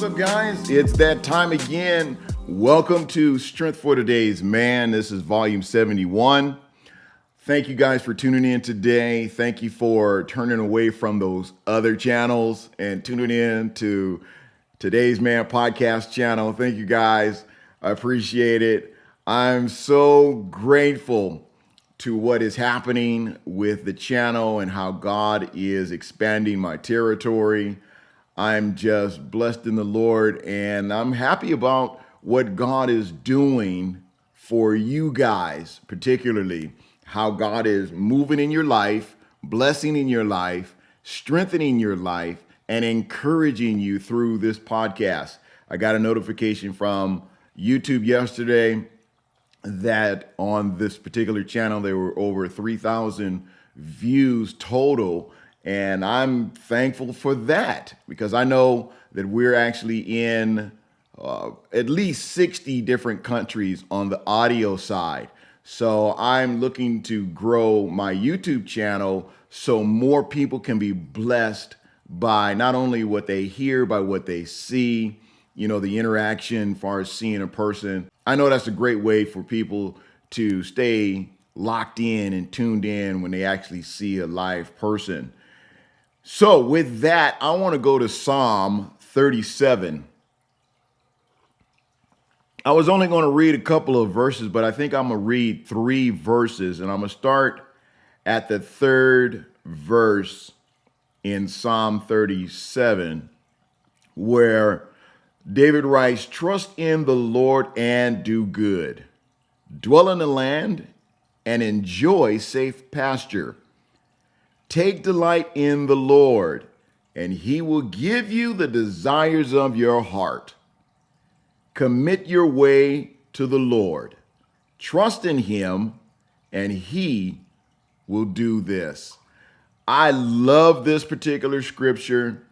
up, guys? It's that time again. Welcome to Strength for Today's Man. This is volume 71. Thank you guys for tuning in today. Thank you for turning away from those other channels and tuning in to Today's Man podcast channel. Thank you guys. I appreciate it. I'm so grateful to what is happening with the channel and how God is expanding my territory. I'm just blessed in the Lord, and I'm happy about what God is doing for you guys, particularly how God is moving in your life, blessing in your life, strengthening your life, and encouraging you through this podcast. I got a notification from YouTube yesterday that on this particular channel, there were over 3,000 views total. And I'm thankful for that because I know that we're actually in at least 60 different countries on the audio side. So I'm looking to grow my YouTube channel so more people can be blessed by not only what they hear, by what they see, the interaction as far as seeing a person. I know that's a great way for people to stay locked in and tuned in when they actually see a live person. So with that, I want to go to Psalm 37. I was only going to read a couple of verses, but I think I'm going to read 3 verses, and I'm going to start at the 3rd verse in Psalm 37, where David writes, "Trust in the Lord and do good. Dwell in the land and enjoy safe pasture. Take delight in the Lord, and he will give you the desires of your heart. Commit your way to the Lord. Trust in him, and he will do this." I love this particular scripture.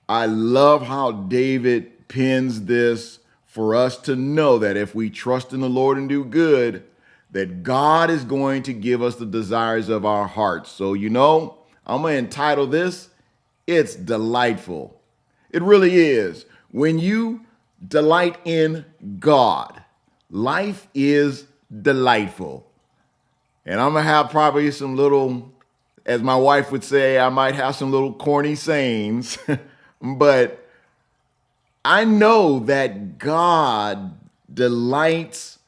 I love how David pins this for us to know that if we trust in the Lord and do good, that God is going to give us the desires of our hearts. So, I'm going to entitle this, "It's Delightful." It really is. When you delight in God, life is delightful. And I'm going to have probably some little, as my wife would say, I might have some little corny sayings, but I know that God delights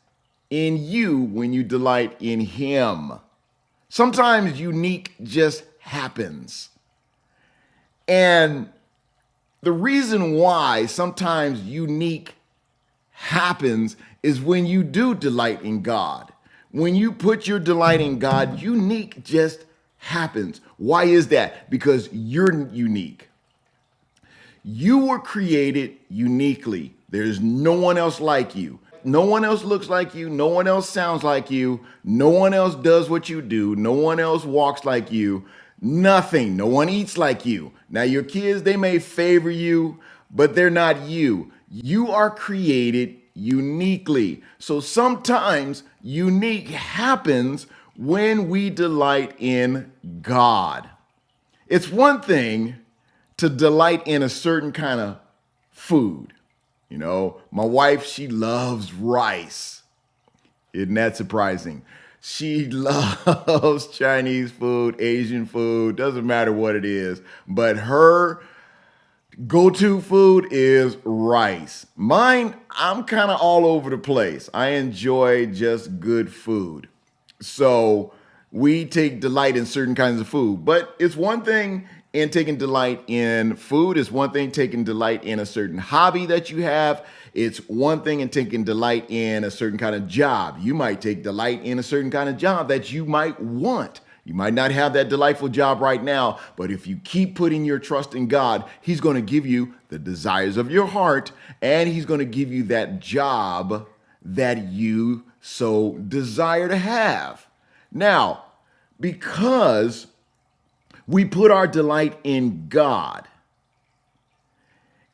in you when you delight in him. Sometimes unique just happens. And the reason why sometimes unique happens is when you do delight in God. When you put your delight in God, unique just happens. Why is that? Because you're unique. You were created uniquely. There's no one else like you. No one else looks like you. No one else sounds like you. No one else does what you do. No one else walks like you. Nothing. No one eats like you. Now, your kids, they may favor you, but they're not you. You are created uniquely. So sometimes unique happens when we delight in God. It's one thing to delight in a certain kind of food. My wife, she loves rice. Isn't that surprising? She loves Chinese food, Asian food, doesn't matter what it is. But her go-to food is rice. Mine, I'm kind of all over the place. I enjoy just good food. So we take delight in certain kinds of food. But it's one thing in taking delight in food. It's one thing taking delight in a certain hobby that you have. It's one thing in taking delight in a certain kind of job. You might take delight in a certain kind of job that you might want. You might not have that delightful job right now, but if you keep putting your trust in God, he's going to give you the desires of your heart, and he's going to give you that job that you so desire to have. Now, because we put our delight in God,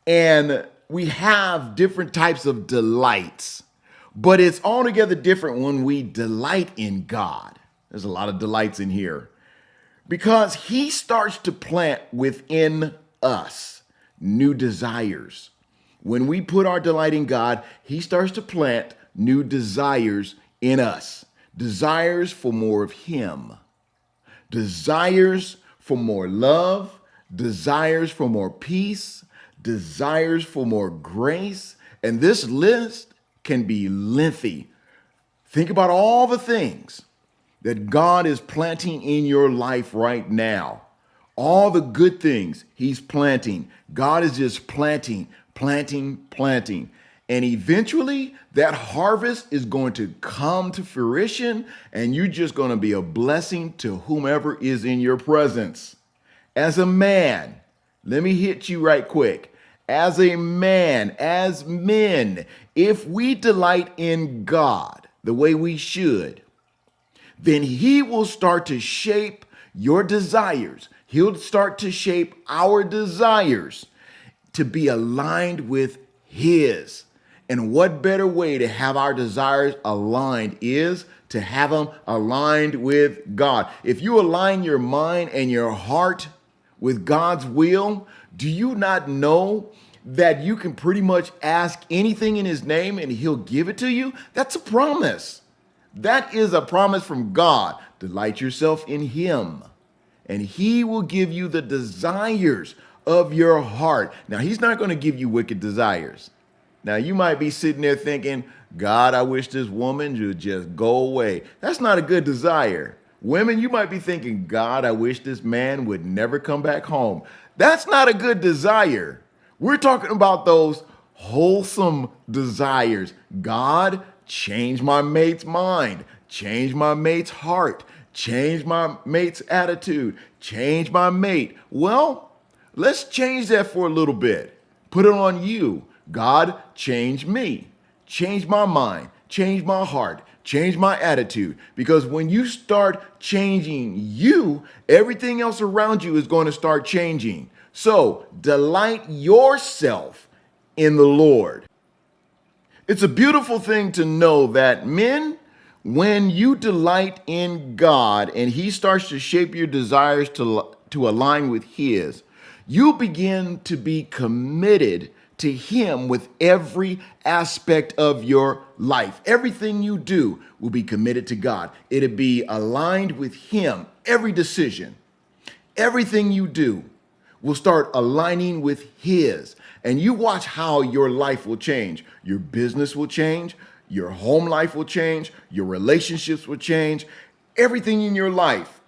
and we have different types of delights, but it's altogether different when we delight in God. There's a lot of delights in here because he starts to plant within us new desires. When we put our delight in God, he starts to plant new desires in us. Desires for more of him. Desires for more love. Desires for more peace. Desires for more grace. And this list can be lengthy. Think about all the things that God is planting in your life right now. All the good things he's planting. God is just planting. And eventually that harvest is going to come to fruition, and you're just going to be a blessing to whomever is in your presence. As a man, let me hit you right quick. As a man, as men, if we delight in God the way we should, then he will start to shape your desires. He'll start to shape our desires to be aligned with his. And what better way to have our desires aligned is to have them aligned with God. If you align your mind and your heart with God's will, do you not know that you can pretty much ask anything in his name and he'll give it to you? That's a promise. That is a promise from God. Delight yourself in him, and he will give you the desires of your heart. Now, he's not going to give you wicked desires. Now, you might be sitting there thinking, God, I wish this woman would just go away. That's not a good desire. Women, you might be thinking, God, I wish this man would never come back home. That's not a good desire. We're talking about those wholesome desires. God, change my mate's mind, change my mate's heart, change my mate's attitude, change my mate. Well, let's change that for a little bit. Put it on you. God, change me, change my mind, change my heart, change my attitude. Because when you start changing you, everything else around you is going to start changing. So delight yourself in the Lord. It's a beautiful thing to know that, men, when you delight in God and he starts to shape your desires to align with his, you begin to be committed to him with every aspect of your life. Everything you do will be committed to God. It'll be aligned with him. Every decision, everything you do will start aligning with his. And you watch how your life will change. Your business will change. Your home life will change. Your relationships will change. Everything in your life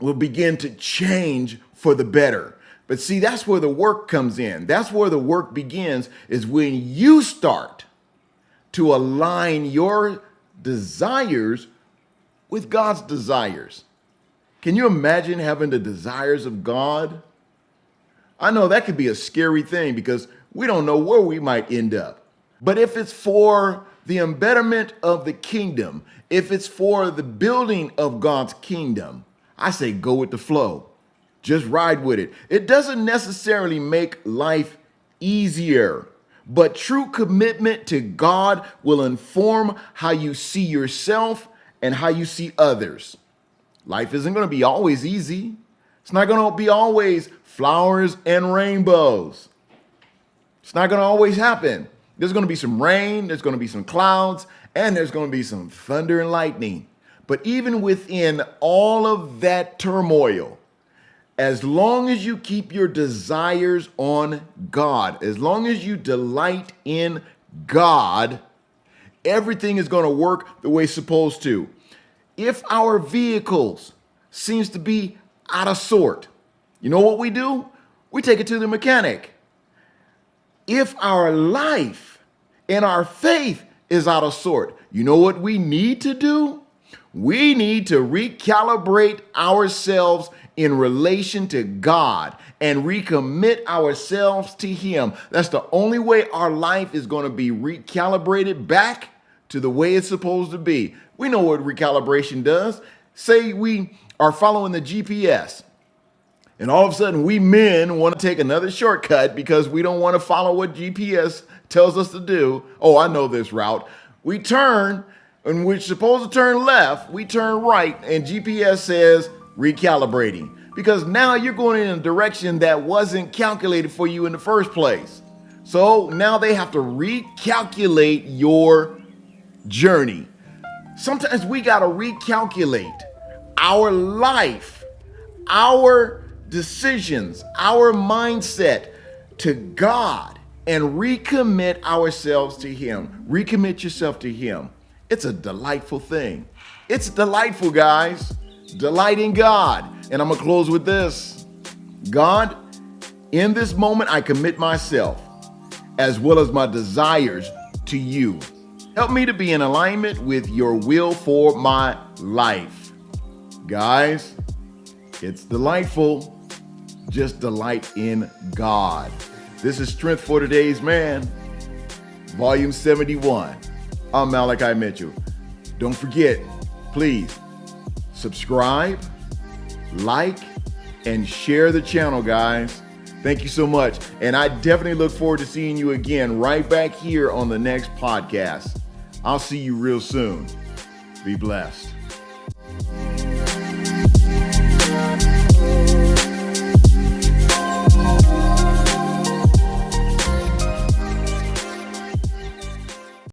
will begin to change for the better. But see, that's where the work comes in. That's where the work begins, is when you start to align your desires with God's desires. Can you imagine having the desires of God? I know that could be a scary thing because we don't know where we might end up. But if it's for the embetterment of the kingdom, if it's for the building of God's kingdom, I say go with the flow. Just ride with it. It doesn't necessarily make life easier, but true commitment to God will inform how you see yourself and how you see others. Life isn't going to be always easy. It's not going to be always flowers and rainbows. It's not going to always happen. There's going to be some rain, there's going to be some clouds, and there's going to be some thunder and lightning. But even within all of that turmoil, as long as you keep your desires on God, as long as you delight in God, everything is going to work the way it's supposed to. If our vehicles seems to be out of sort, you know what we do? We take it to the mechanic. If our life and our faith is out of sort, you know what we need to do? We need to recalibrate ourselves in relation to God and recommit ourselves to him. That's the only way our life is going to be recalibrated back to the way it's supposed to be. We know what recalibration does. Say we are following the GPS, and all of a sudden we men want to take another shortcut because we don't want to follow what GPS tells us to do. Oh, I know this route. We turn, and we're supposed to turn left. We turn right, and GPS says recalibrating, because now you're going in a direction that wasn't calculated for you in the first place. So now they have to recalculate your journey. Sometimes we got to recalculate our life, our decisions, our mindset to God and recommit ourselves to Him. Recommit yourself to Him. It's a delightful thing. It's delightful, guys. Delight in God. And I'm going to close with this. God, in this moment, I commit myself as well as my desires to you. Help me to be in alignment with your will for my life. Guys, it's delightful. Just delight in God. This is Strength for Today's Man, Volume 71. I'm Malachi Mitchell. Don't forget, please subscribe, like, and share the channel, guys. Thank you so much. And I definitely look forward to seeing you again right back here on the next podcast. I'll see you real soon. Be blessed.